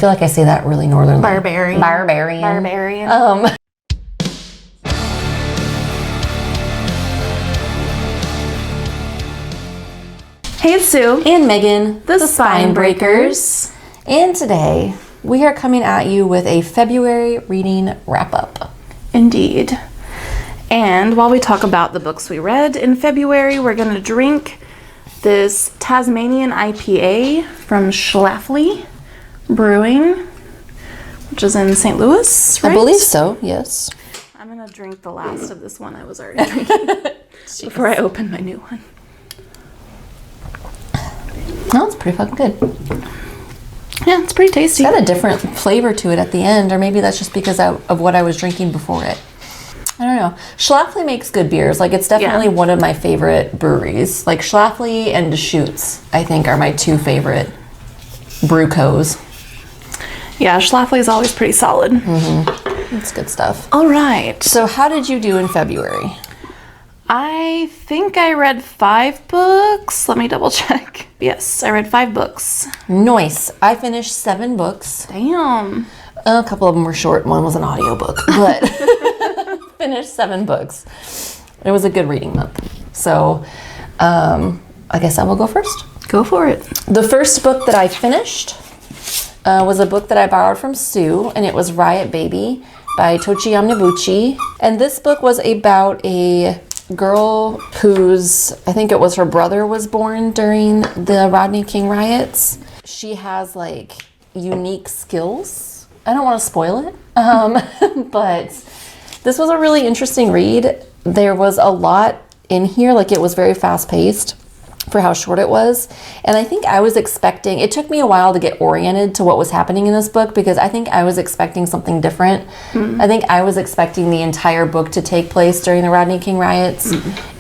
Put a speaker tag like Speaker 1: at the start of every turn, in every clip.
Speaker 1: feel like I say that really northernly.
Speaker 2: Barbarian. Hey, it's Sue.
Speaker 1: And Megan,
Speaker 2: the Spine Breakers.
Speaker 1: And today, we are coming at you with a February reading wrap-up.
Speaker 2: Indeed. And while we talk about the books we read in February, we're going to drink this Tasmanian IPA from Schlafly Brewing, which is in St. Louis, right?
Speaker 1: I believe so, yes.
Speaker 2: I'm going to drink the last of this one I was already drinking before I open my new one.
Speaker 1: No, it's pretty fucking good.
Speaker 2: Yeah, it's pretty tasty.
Speaker 1: It's got a different flavor to it at the end, or maybe that's just because of what I was drinking before it. I don't know. Schlafly makes good beers. Like, it's definitely one of my favorite breweries. Like, Schlafly and Deschutes, I think, are my two favorite brew co's.
Speaker 2: Yeah, Schlafly is always pretty solid.
Speaker 1: Mm-hmm. It's good stuff.
Speaker 2: All right.
Speaker 1: So how did you do in February?
Speaker 2: I think I read 5 books. Let me double check. Yes, I read 5 books.
Speaker 1: Nice. I finished 7 books.
Speaker 2: Damn.
Speaker 1: A couple of them were short. One was an audiobook, but finished 7 books. It was a good reading month. So I guess I will go first.
Speaker 2: Go for it.
Speaker 1: The first book that I finished was a book that I borrowed from Sue, and it was Riot Baby by Tochi Onyebuchi. And this book was about a girl whose, I think it was her brother was born during the Rodney King riots. She has like unique skills. I don't want to spoil it, but this was a really interesting read. There was a lot in here, like it was very fast paced for how short it was. And I think I was expecting, it took me a while to get oriented to what was happening in this book because I think I was expecting something different. Mm-hmm. I think I was expecting the entire book to take place during the Rodney King riots,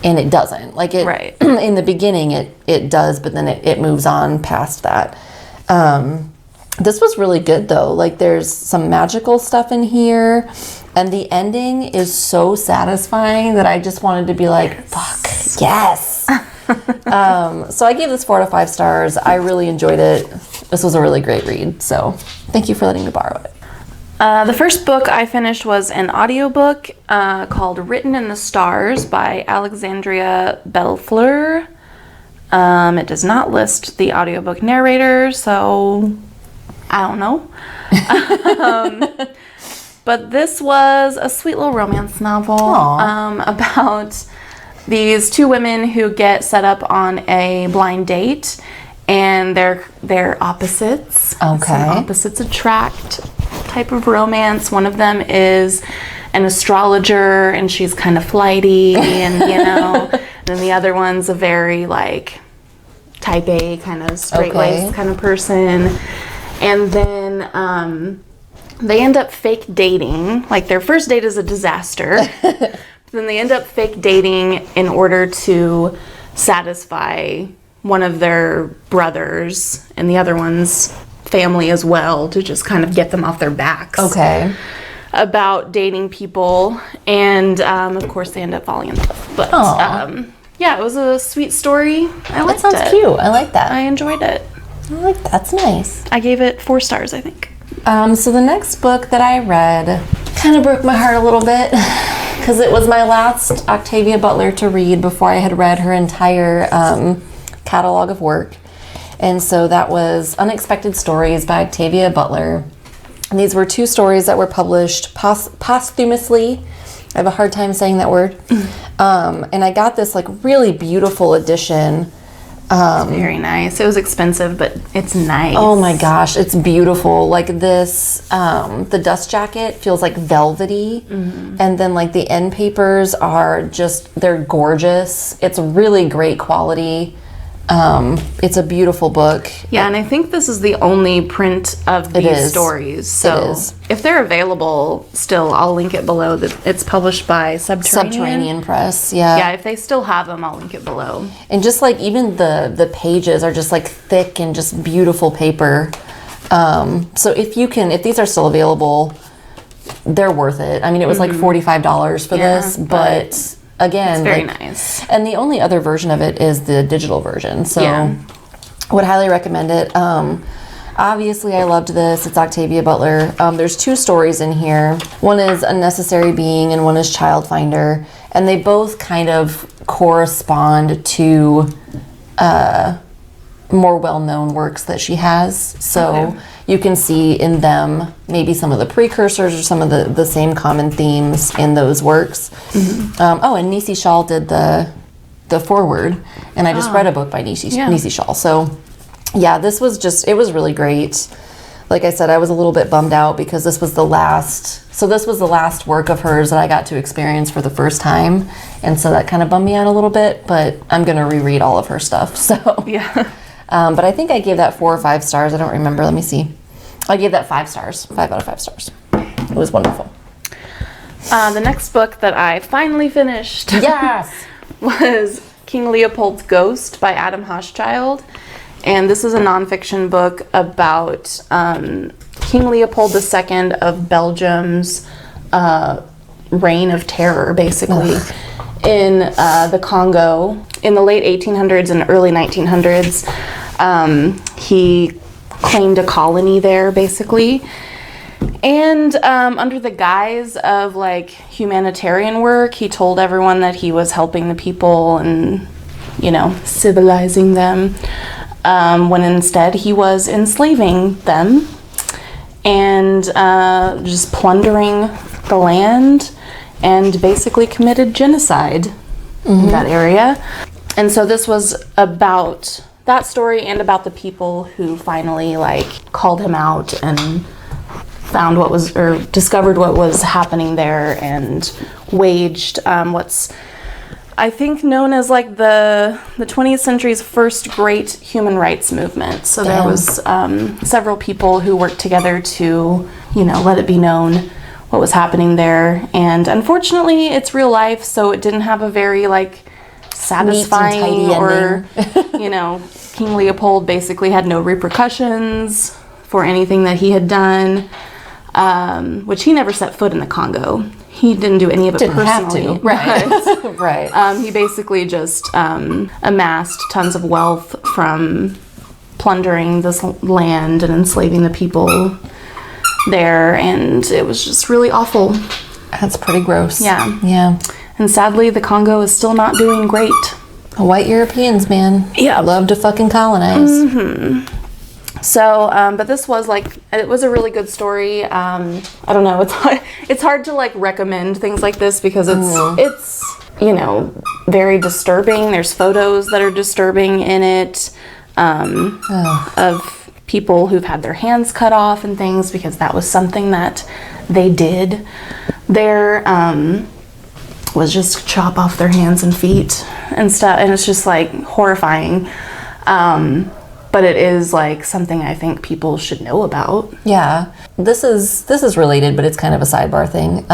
Speaker 1: and it doesn't. Like it,
Speaker 2: right.
Speaker 1: In the beginning it does, but then it moves on past that. This was really good though. Like there's some magical stuff in here, and the ending is so satisfying that I just wanted to be like, fuck, yes. So I gave this 4 out of 5 stars. I really enjoyed it. This was a really great read. So thank you for letting me borrow it.
Speaker 2: The first book I finished was an audiobook called Written in the Stars by Alexandria Bellefleur. It does not list the audiobook narrator, so I don't know. But this was a sweet little romance novel about these 2 women who get set up on a blind date, and they're opposites.
Speaker 1: Okay.
Speaker 2: It's an opposites attract type of romance. One of them is an astrologer, and she's kind of flighty, and and then the other one's a very like type A kind of straight-laced kind of person. And then they end up fake dating. Like their first date is a disaster. Then they end up fake dating in order to satisfy one of their brothers and the other one's family as well, to just kind of get them off their backs.
Speaker 1: Okay.
Speaker 2: About dating people. And of course they end up falling in love. But yeah, it was a sweet story. I liked it.
Speaker 1: That sounds cute. I like that.
Speaker 2: I enjoyed it.
Speaker 1: I like that. That's nice.
Speaker 2: I gave it 4 stars, I think.
Speaker 1: So the next book that I read kind of broke my heart a little bit because it was my last Octavia Butler to read before I had read her entire catalog of work. And so that was Unexpected Stories by Octavia Butler. And these were 2 stories that were published posthumously. I have a hard time saying that word. And I got this like really beautiful edition.
Speaker 2: It's very nice. It was expensive, but it's nice.
Speaker 1: Oh my gosh, it's beautiful. Like this, the dust jacket feels like velvety, and then like the end papers are they're gorgeous. It's really great quality. It's a beautiful book.
Speaker 2: Yeah, and I think this is the only print of these stories. So if they're available still, I'll link it below. It's published by
Speaker 1: Subterranean Press, yeah.
Speaker 2: Yeah, if they still have them, I'll link it below.
Speaker 1: And just like even the pages are just like thick and just beautiful paper. So if these are still available, they're worth it. I mean, it was like $45 for this, but again,
Speaker 2: it's very nice.
Speaker 1: And the only other version of it is the digital version. So would highly recommend it. Obviously, I loved this. It's Octavia Butler. There's 2 stories in here. One is Unnecessary Being and one is Child Finder. And they both kind of correspond to more well-known works that she has. So you can see in them maybe some of the precursors or some of the same common themes in those works. And Nisi Shawl did the foreword. And I just read a book by Nisi Shawl. So yeah, this was it was really great. Like I said, I was a little bit bummed out because this was the last work of hers that I got to experience for the first time. And so that kind of bummed me out a little bit, but I'm going to reread all of her stuff. So
Speaker 2: Yeah.
Speaker 1: But I think I gave that 4 or 5 stars. I don't remember. Let me see. I gave that 5 stars. 5 out of 5 stars. It was wonderful.
Speaker 2: The next book that I finally finished
Speaker 1: Yes!
Speaker 2: was King Leopold's Ghost by Adam Hochschild. And this is a nonfiction book about King Leopold II of Belgium's reign of terror, basically, in the Congo. In the late 1800s and early 1900s, he claimed a colony there, basically. And under the guise of like humanitarian work, he told everyone that he was helping the people and, civilizing them. When instead he was enslaving them and just plundering the land and basically committed genocide in that area. And so this was about that story and about the people who finally called him out and found discovered what was happening there and waged what's I think known as the 20th century's first great human rights movement. So there was several people who worked together to, let it be known what was happening there. And unfortunately, it's real life, so it didn't have a very satisfying or, King Leopold basically had no repercussions for anything that he had done, which he never set foot in the Congo. He didn't do any of it personally.
Speaker 1: Have to. Right. Right.
Speaker 2: He basically just amassed tons of wealth from plundering this land and enslaving the people there, and it was just really awful.
Speaker 1: That's pretty gross.
Speaker 2: Yeah.
Speaker 1: Yeah.
Speaker 2: And sadly, the Congo is still not doing great.
Speaker 1: White Europeans, man.
Speaker 2: Yeah.
Speaker 1: Love to fucking colonize.
Speaker 2: Mm-hmm. So, but this was it was a really good story. I don't know, it's hard to recommend things like this because it's very disturbing. There's photos that are disturbing in it of people who've had their hands cut off and things because that was something that they did there, was just chop off their hands and feet and stuff, and it's just horrifying. But it is something I think people should know about.
Speaker 1: Yeah. This is related, but it's kind of a sidebar thing.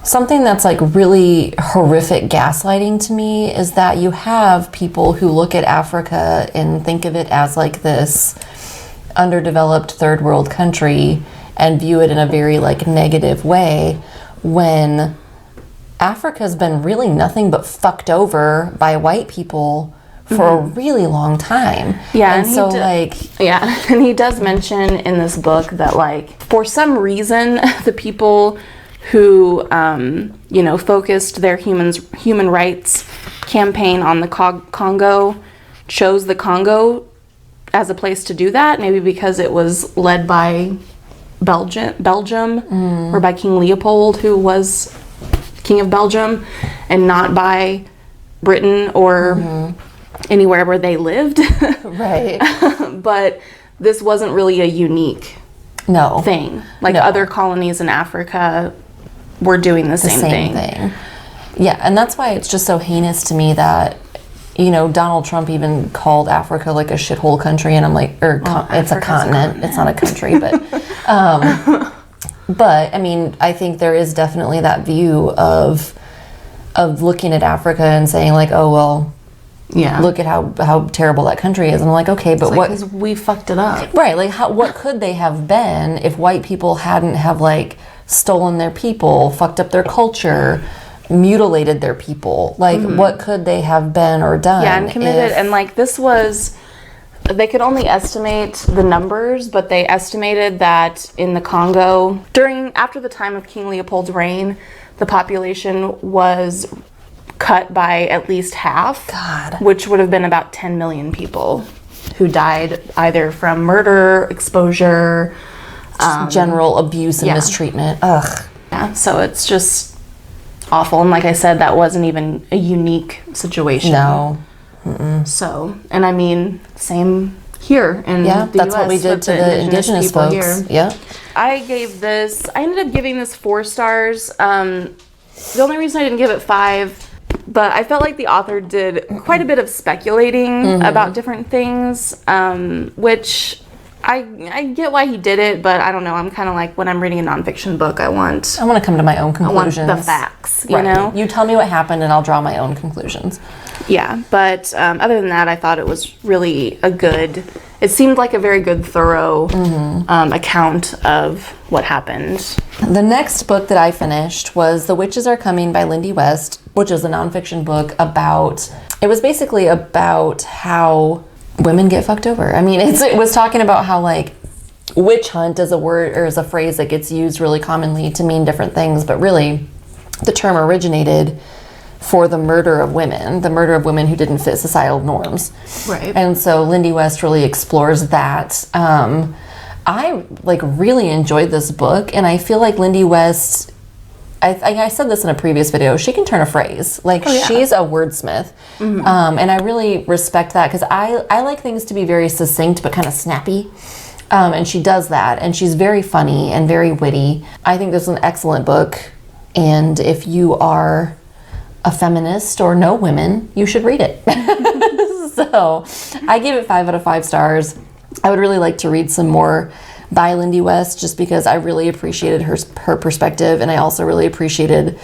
Speaker 1: Something that's really horrific gaslighting to me is that you have people who look at Africa and think of it as this underdeveloped third world country and view it in a very negative way when Africa's been really nothing but fucked over by white people for a really long time.
Speaker 2: Yeah,
Speaker 1: and so
Speaker 2: and he does mention in this book that for some reason the people who focused their human rights campaign on the Congo chose the Congo as a place to do that, maybe because it was led by Belgium or by King Leopold, who was King of Belgium, and not by Britain or anywhere where they lived.
Speaker 1: Right.
Speaker 2: But this wasn't really a unique thing. Other colonies in Africa were doing the same thing.
Speaker 1: Yeah, and that's why it's just so heinous to me that Donald Trump even called Africa a shithole country, and I'm it's a continent. It's not a country, but but I mean, I think there is definitely that view of looking at Africa and saying oh well, yeah, look at how terrible that country is. And I'm okay, but what?
Speaker 2: Because we fucked it up.
Speaker 1: Right, what could they have been if white people hadn't have stolen their people, fucked up their culture, mutilated their people? What could they have been or done?
Speaker 2: Yeah, and committed, and this was they could only estimate the numbers, but they estimated that in the Congo, after the time of King Leopold's reign, the population was cut by at least half.
Speaker 1: God.
Speaker 2: Which would have been about 10 million people who died either from murder, exposure,
Speaker 1: general abuse and mistreatment. Ugh.
Speaker 2: Yeah, so it's just awful. And like I said, that wasn't even a unique situation.
Speaker 1: No.
Speaker 2: So, and I mean, same here in the
Speaker 1: that's
Speaker 2: US
Speaker 1: what we did
Speaker 2: with
Speaker 1: to the indigenous
Speaker 2: people
Speaker 1: folks.
Speaker 2: here.
Speaker 1: Yeah.
Speaker 2: I ended up giving this 4 stars. The only reason I didn't give it 5, but I felt like the author did quite a bit of speculating about different things, which I get why he did it, but I don't know. I'm kind of like, when I'm reading a nonfiction book, I want
Speaker 1: to come to my own conclusions.
Speaker 2: I want the facts, you know?
Speaker 1: You tell me what happened and I'll draw my own conclusions.
Speaker 2: Yeah, but other than that, I thought it was really it seemed like a very good, thorough account of what happened.
Speaker 1: The next book that I finished was The Witches Are Coming by Lindy West, which is a nonfiction book it was basically about how women get fucked over. I mean, it was talking about how, like, witch hunt is a word or is a phrase that gets used really commonly to mean different things, but really the term originated for the murder of women who didn't fit societal norms.
Speaker 2: Right.
Speaker 1: And so Lindy West really explores that. I really enjoyed this book, and I feel like Lindy West, I said this in a previous video, she can turn a phrase. She's a wordsmith. And I really respect that because I like things to be very succinct but kind of snappy. And she does that, and she's very funny and very witty. I think this is an excellent book, and if you are a feminist or know women, you should read it. So I gave it 5 out of 5 stars. I would really like to read some more by Lindy West just because I really appreciated her perspective, and I also really appreciated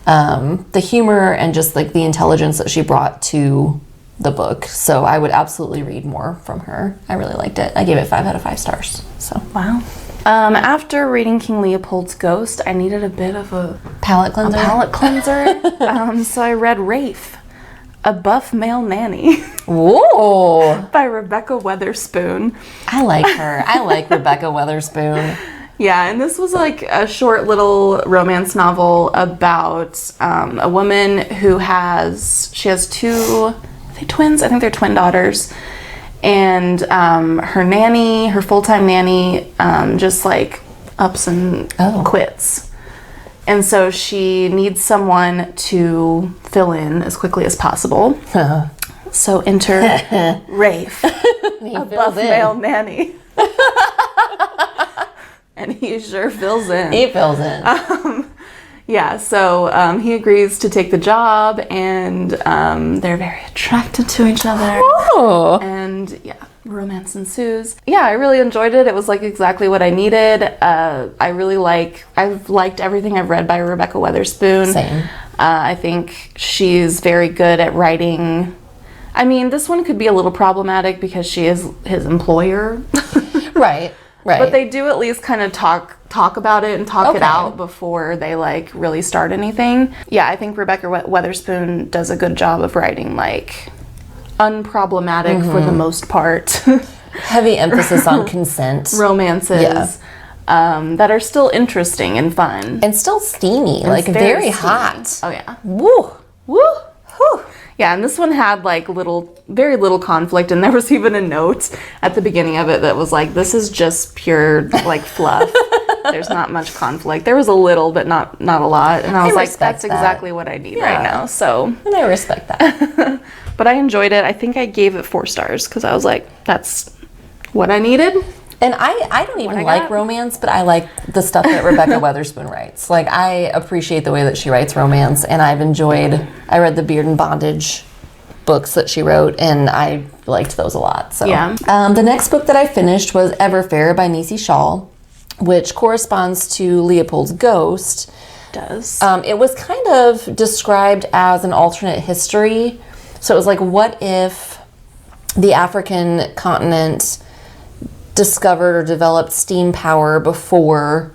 Speaker 1: the humor and just like the intelligence that she brought to the book. So I would absolutely read more from her. I really liked it. I gave it 5 out of 5 stars. So
Speaker 2: wow. After reading King Leopold's Ghost, I needed a bit of a
Speaker 1: palate cleanser.
Speaker 2: So I read Rafe, A Buff Male Nanny.
Speaker 1: Whoa!
Speaker 2: By Rebekah Weatherspoon.
Speaker 1: I like her. I like Rebekah Weatherspoon.
Speaker 2: Yeah, and this was like a short little romance novel about a woman who has 2, are they twins? I think they're twin daughters. And her full-time nanny, just like ups and quits. And so she needs someone to fill in as quickly as possible. So enter Rafe, a buff male nanny. And he sure fills in.
Speaker 1: He fills in.
Speaker 2: Yeah, so he agrees to take the job, and they're very attracted to each other.
Speaker 1: Oh.
Speaker 2: And yeah, romance ensues. Yeah, I really enjoyed it. It was like exactly what I needed. I've liked everything I've read by Rebekah Weatherspoon.
Speaker 1: Same.
Speaker 2: I think she's very good at writing. I mean, this one could be a little problematic because she is his employer.
Speaker 1: Right.
Speaker 2: But they do at least kind of talk about it and talk it out before they like really start anything. Yeah, I think Rebekah Weatherspoon does a good job of writing like unproblematic for the most part.
Speaker 1: Heavy emphasis on consent.
Speaker 2: Romances that are still interesting and fun.
Speaker 1: And still steamy, and like very hot.
Speaker 2: Oh yeah.
Speaker 1: Woo. Woo. Whew.
Speaker 2: Yeah, and this one had like very little conflict, and there was even a note at the beginning of it that was like, this is just pure like fluff. There's not much conflict. There was a little, but not a lot. And I was like, that's exactly what I need right now. So,
Speaker 1: and I respect that.
Speaker 2: But I enjoyed it. I think I gave it 4 stars because I was like, that's what I needed.
Speaker 1: And I don't even like romance, but I like the stuff that Rebekah Weatherspoon writes. Like, I appreciate the way that she writes romance, and I read the Beard and Bondage books that she wrote, and I liked those a lot. So
Speaker 2: yeah.
Speaker 1: The next book that I finished was Everfair by Nisi Shawl, which corresponds to Leopold's Ghost.
Speaker 2: Does.
Speaker 1: It was kind of described as an alternate history. So it was like, what if the African continent discovered or developed steam power before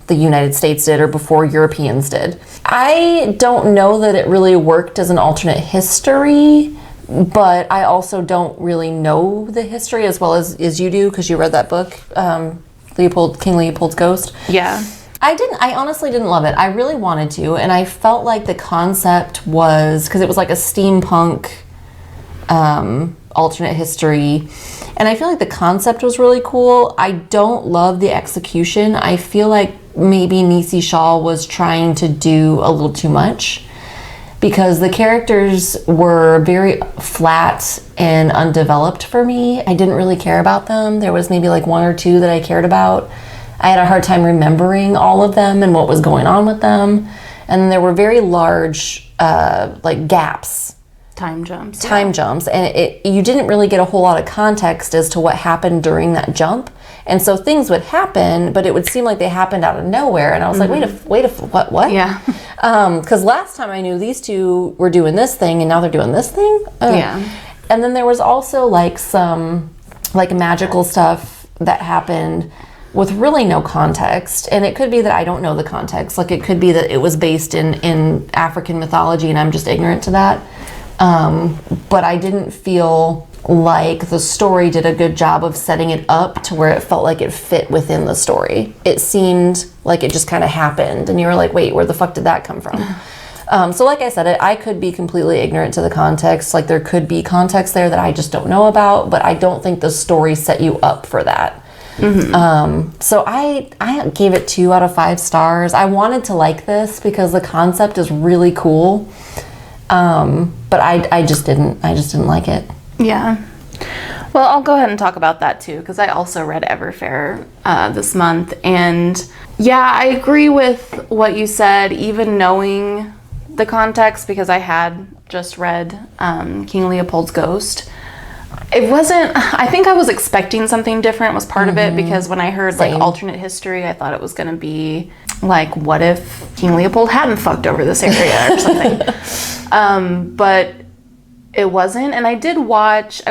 Speaker 1: the United States did or before Europeans did? I don't know that it really worked as an alternate history but I also don't really know the history as well as you do, because you read that book, King Leopold's Ghost.
Speaker 2: Yeah.
Speaker 1: I honestly didn't love it. I really wanted to, and I felt like the concept was, because it was like a steampunk alternate history, and I feel like the concept was really cool. I don't love the execution. I feel like maybe Nisi Shawl was trying to do a little too much, because the characters were very flat and undeveloped for me. I didn't really care about them. There was maybe like one or two that I cared about. I had a hard time remembering all of them and what was going on with them. And there were very large like gaps.
Speaker 2: Time jumps.
Speaker 1: And you didn't really get a whole lot of context as to what happened during that jump. And so things would happen, but it would seem like they happened out of nowhere. And I was like, what?
Speaker 2: Yeah.
Speaker 1: Because last time I knew these two were doing this thing, and now they're doing this thing.
Speaker 2: Yeah.
Speaker 1: And then there was also like some like magical stuff that happened with really no context. And it could be that I don't know the context. Like it could be that it was based in African mythology and I'm just ignorant to that. But I didn't feel like the story did a good job of setting it up to where it felt like it fit within the story. It seemed like it just kind of happened and you were like, wait, where the fuck did that come from? So like I said, I could be completely ignorant to the context. Like there could be context there that I just don't know about, but I don't think the story set you up for that. So I gave it 2 out of 5 stars. I wanted to like this because the concept is really cool. But I just didn't like it.
Speaker 2: Yeah. Well, I'll go ahead and talk about that too, because I also read Everfair this month. And yeah, I agree with what you said, even knowing the context, because I had just read King Leopold's Ghost. It wasn't, I think I was expecting something different was part of it, because when I heard like alternate history, I thought it was going to be like, what if King Leopold hadn't fucked over this area or something? But it wasn't. And I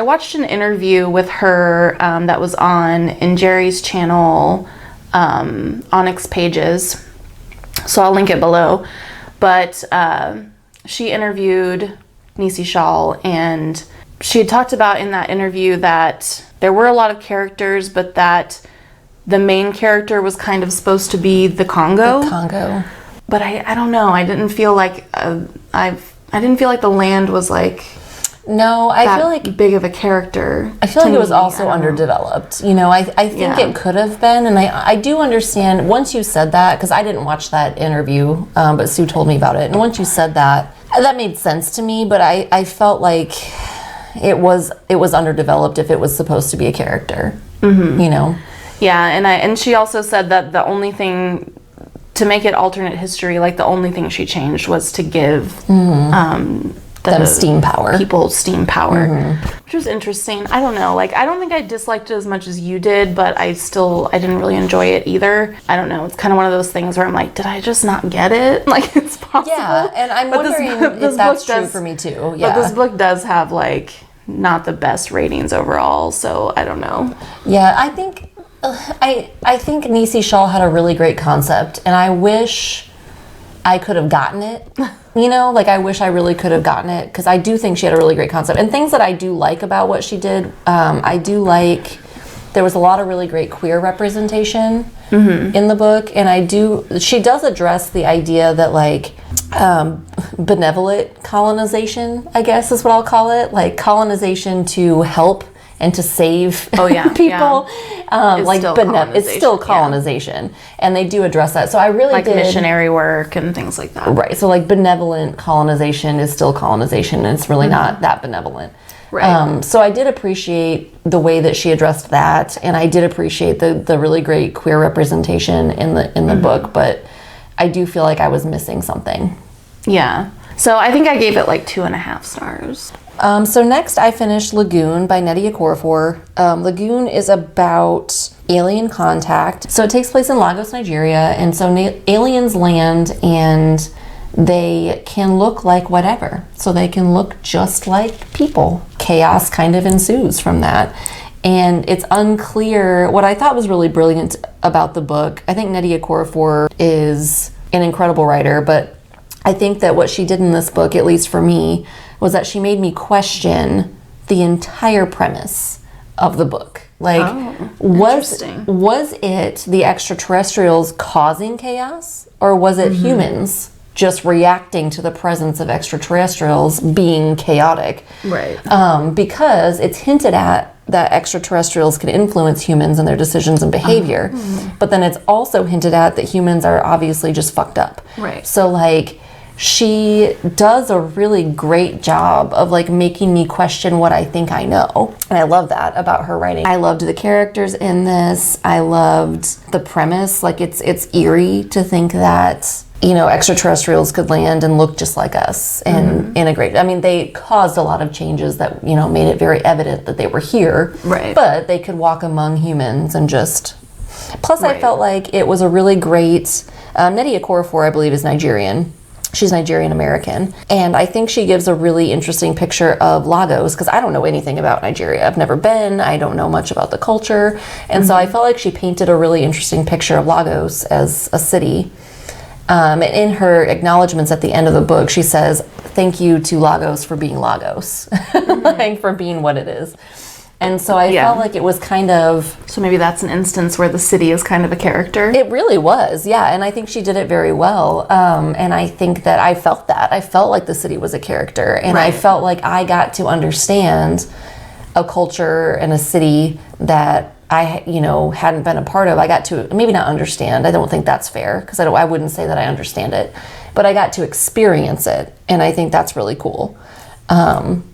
Speaker 2: watched an interview with her that was in Jerry's channel, Onyx Pages. So I'll link it below. But she interviewed Nisi Shawl, and she had talked about in that interview that there were a lot of characters, but that the main character was kind of supposed to be the Congo. But I don't know. I didn't feel like I didn't feel like the land was like.
Speaker 1: No, I feel like
Speaker 2: big of a character.
Speaker 1: I feel like it was also underdeveloped. You know, I think it could have been, and I do understand once you said that, because I didn't watch that interview, but Sue told me about it, and once you said that made sense to me. But I felt like it was underdeveloped if it was supposed to be a character. You know. Yeah,
Speaker 2: and she also said that the only thing to make it alternate history, like the only thing she changed was to give
Speaker 1: them steam power.
Speaker 2: People steam power, which was interesting. I don't know. Like, I don't think I disliked it as much as you did, but I didn't really enjoy it either. I don't know. It's kind of one of those things where I'm like, did I just not get it? Like, it's possible.
Speaker 1: Yeah, and I'm wondering if that's true for me too. Yeah.
Speaker 2: But this book does have, like, not the best ratings overall, so I don't know.
Speaker 1: Yeah, I think Nisi Shawl had a really great concept, and I wish I could have gotten it. You know, like I wish I really could have gotten it, because I do think she had a really great concept. And things that I do like about what she did, I do like, there was a lot of really great queer representation in the book. And she does address the idea that like benevolent colonization, I guess is what I'll call it, like colonization to help and to save people. It's still colonization. And they do address that. So I really did.
Speaker 2: Missionary work and things like that.
Speaker 1: Right. So like benevolent colonization is still colonization, and it's really not that benevolent.
Speaker 2: Right.
Speaker 1: So I did appreciate the way that she addressed that, and I did appreciate the really great queer representation in the book, but I do feel like I was missing something.
Speaker 2: Yeah. So I think I gave it like 2.5 stars.
Speaker 1: So next I finished Lagoon by Nnedi Okorafor. Lagoon is about alien contact. So it takes place in Lagos, Nigeria, and so aliens land and they can look like whatever. So they can look just like people. Chaos kind of ensues from that. And it's unclear. What I thought was really brilliant about the book, I think Nnedi Okorafor is an incredible writer, but I think that what she did in this book, at least for me, was that she made me question the entire premise of the book. Like, was it the extraterrestrials causing chaos, or was it humans just reacting to the presence of extraterrestrials being chaotic?
Speaker 2: Right.
Speaker 1: Because it's hinted at that extraterrestrials can influence humans and their decisions and behavior, but then it's also hinted at that humans are obviously just fucked up.
Speaker 2: Right.
Speaker 1: So like, she does a really great job of like making me question what I think I know. And I love that about her writing. I loved the characters in this. I loved the premise. Like, it's eerie to think that, you know, extraterrestrials could land and look just like us and integrate. I mean, they caused a lot of changes that, you know, made it very evident that they were here.
Speaker 2: Right.
Speaker 1: But they could walk among humans and just... Plus, I felt like it was a really great... Nnedi Okorafor, I believe, is Nigerian. She's Nigerian American. And I think she gives a really interesting picture of Lagos, because I don't know anything about Nigeria. I've never been. I don't know much about the culture. And so I felt like she painted a really interesting picture of Lagos as a city. And in her acknowledgments at the end of the book, she says, "Thank you to Lagos for being Lagos," like for being what it is. And so I felt like it was kind of...
Speaker 2: So maybe that's an instance where the city is kind of a character.
Speaker 1: It really was, yeah. And I think she did it very well. And I think that I felt that. I felt like the city was a character. And I felt like I got to understand a culture and a city that I, you know, hadn't been a part of. I got to, maybe not understand. I don't think that's fair, because I wouldn't say that I understand it. But I got to experience it. And I think that's really cool.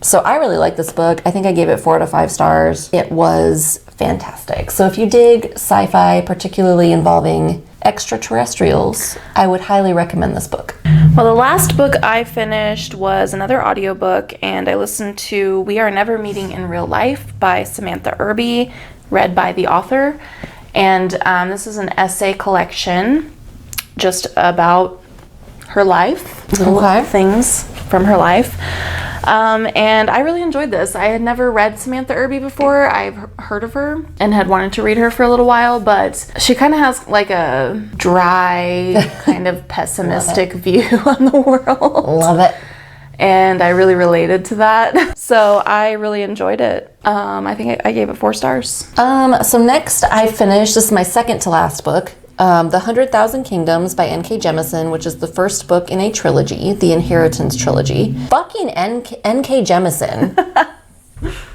Speaker 1: So I really like this book. I think I gave it 4 out of 5 stars. It was fantastic. So if you dig sci-fi, particularly involving extraterrestrials, I would highly recommend this book.
Speaker 2: Well, the last book I finished was another audiobook, and I listened to We Are Never Meeting in Real Life by Samantha Irby, read by the author. And this is an essay collection just about her life, little things from her life. And I really enjoyed this. I had never read Samantha Irby before. I've heard of her and had wanted to read her for a little while, but she kind of has like a dry, kind of pessimistic view on the world.
Speaker 1: Love it.
Speaker 2: And I really related to that. So I really enjoyed it. I think I gave it 4 stars.
Speaker 1: So next I finished, this is my second to last book, The 100,000 Kingdoms by N.K. Jemisin, which is the first book in a trilogy, the Inheritance trilogy. Fucking N.K. Jemisin.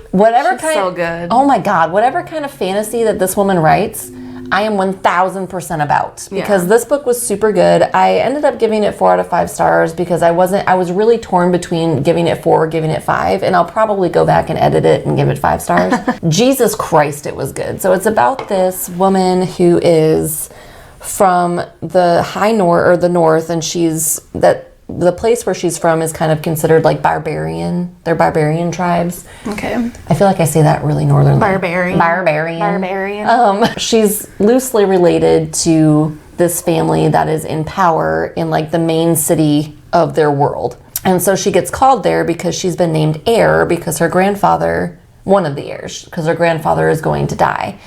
Speaker 1: Whatever
Speaker 2: She's so good.
Speaker 1: Oh my God, whatever kind of fantasy that this woman writes, I am 1000% about, because this book was super good. I ended up giving it 4 out of 5 stars because I was really torn between giving it 4 or giving it 5, and I'll probably go back and edit it and give it 5 stars. Jesus Christ, it was good. So it's about this woman who is from the the north, and the place where she's from is kind of considered like barbarian. They're barbarian tribes.
Speaker 2: Okay.
Speaker 1: I feel like I say that really northern.
Speaker 2: Barbarian.
Speaker 1: She's loosely related to this family that is in power in like the main city of their world. And so she gets called there because she's been named heir because her grandfather, one of the heirs, because her grandfather is going to die.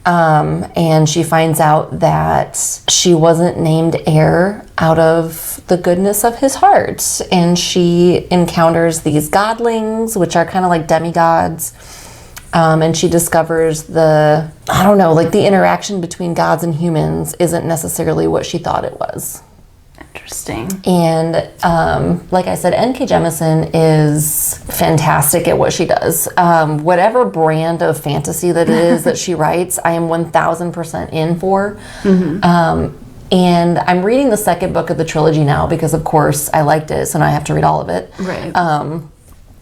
Speaker 1: And she finds out that she wasn't named heir out of the goodness of his heart. And she encounters these godlings, which are kind of like demigods. And she discovers the interaction between gods and humans isn't necessarily what she thought it was.
Speaker 2: Interesting.
Speaker 1: And like I said, N.K. Jemisin is fantastic at what she does. Whatever brand of fantasy that it is that she writes, I am 1000% in for. And I'm reading the second book of the trilogy now because, of course, I liked it, so now I have to read all of it.
Speaker 2: Right.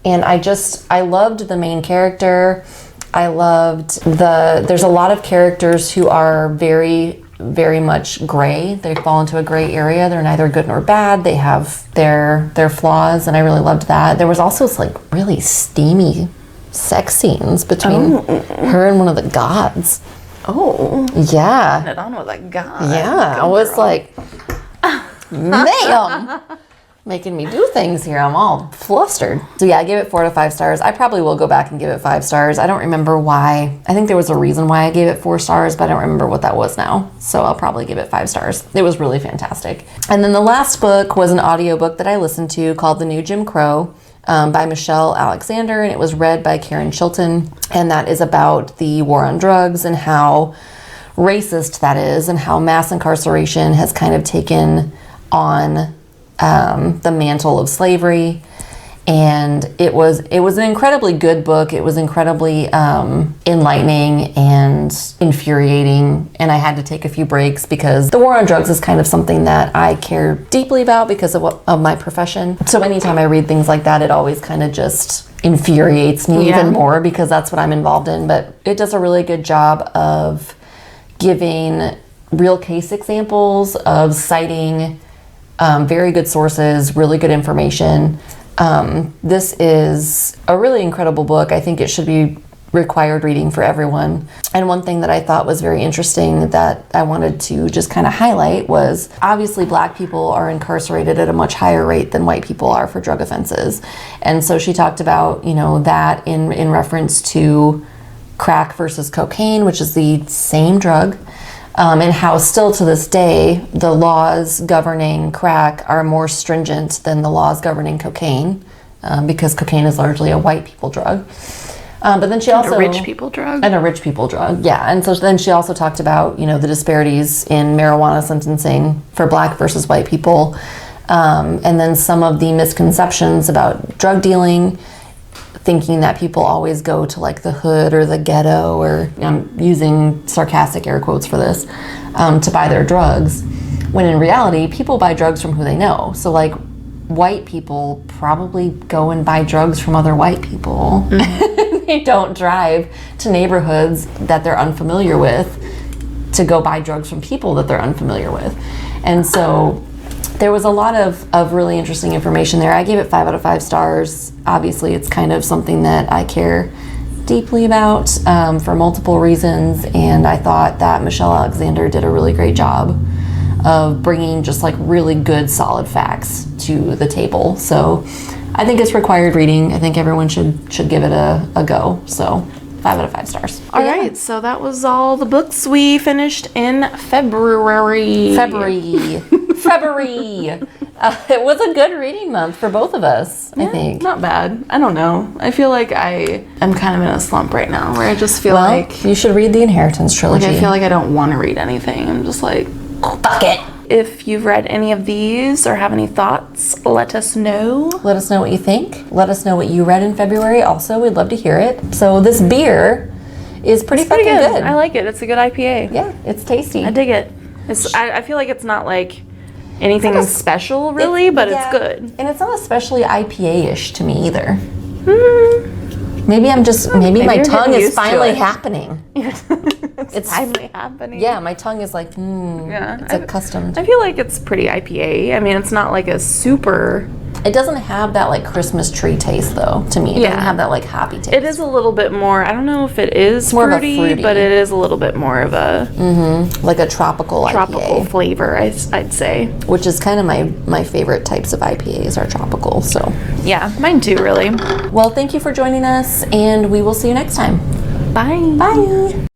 Speaker 1: And I loved the main character. I loved there's a lot of characters who are very much gray. They fall into a gray area. They're neither good nor bad. They have their flaws, and I really loved that. There was also this like really steamy sex scenes between her and one of the gods.
Speaker 2: Oh.
Speaker 1: Yeah.
Speaker 2: Putting it on with a god.
Speaker 1: Yeah. I was like, ma'am, making me do things here. I'm all flustered. So yeah, I gave it 4 out of 5 stars. I probably will go back and give it 5 stars. I don't remember why. I think there was a reason why I gave it 4 stars, but I don't remember what that was now. So I'll probably give it 5 stars. It was really fantastic. And then the last book was an audiobook that I listened to called The New Jim Crow by Michelle Alexander, and it was read by Karen Chilton. And that is about the war on drugs and how racist that is, and how mass incarceration has kind of taken on the mantle of slavery. And it was an incredibly good book. It was incredibly enlightening and infuriating. And I had to take a few breaks because the war on drugs is kind of something that I care deeply about because of my profession. So anytime I read things like that, it always kind of just infuriates me even more because that's what I'm involved in. But it does a really good job of giving real case examples, of citing very good sources, really good information. This is a really incredible book. I think it should be required reading for everyone. And one thing that I thought was very interesting that I wanted to just kind of highlight was obviously Black people are incarcerated at a much higher rate than white people are for drug offenses. And so she talked about, that in reference to crack versus cocaine, which is the same drug. And how still to this day, the laws governing crack are more stringent than the laws governing cocaine, because cocaine is largely a white people drug. But then she also...
Speaker 2: a rich people drug.
Speaker 1: And a rich people drug, yeah. And so then she also talked about, the disparities in marijuana sentencing for Black versus white people. And then some of the misconceptions about drug dealing, thinking that people always go to like the hood or the ghetto, or I'm using sarcastic air quotes for this, to buy their drugs, when in reality people buy drugs from who they know. So like white people probably go and buy drugs from other white people. Mm-hmm. They don't drive to neighborhoods that they're unfamiliar with to go buy drugs from people that they're unfamiliar with. And so there was a lot of really interesting information there. I gave it 5 out of 5 stars. Obviously, it's kind of something that I care deeply about for multiple reasons, and I thought that Michelle Alexander did a really great job of bringing just like really good, solid facts to the table. So I think it's required reading. I think everyone should give it a go. So 5 out of 5 stars.
Speaker 2: All right, so that was all the books we finished in February.
Speaker 1: It was a good reading month for both of us, I think.
Speaker 2: Not bad. I don't know. I feel like I am kind of in a slump right now where I just feel like...
Speaker 1: you should read the Inheritance trilogy.
Speaker 2: Like I feel like I don't want to read anything. I'm just like,
Speaker 1: fuck it.
Speaker 2: If you've read any of these or have any thoughts, let us know.
Speaker 1: Let us know what you think. Let us know what you read in February. Also, we'd love to hear it. So this beer is pretty fucking good.
Speaker 2: I like it. It's a good IPA.
Speaker 1: Yeah, it's tasty.
Speaker 2: I dig it. I feel like it's not like anything special really, but it's good.
Speaker 1: And it's not especially IPA-ish to me either. Maybe my tongue is finally happening.
Speaker 2: It's finally happening.
Speaker 1: Yeah, my tongue is like, it's accustomed.
Speaker 2: I feel like it's pretty IPA. I mean, it's not like a super...
Speaker 1: It doesn't have that like Christmas tree taste though, to me. It doesn't have that like hoppy taste.
Speaker 2: It is a little bit more, I don't know if it is fruity, but it is a little bit more of a...
Speaker 1: like a tropical IPA.
Speaker 2: Flavor, I'd say.
Speaker 1: Which is kind of my favorite types of IPAs are tropical, so.
Speaker 2: Yeah, mine too, really.
Speaker 1: Well, thank you for joining us, and we will see you next time.
Speaker 2: Bye.
Speaker 1: Bye.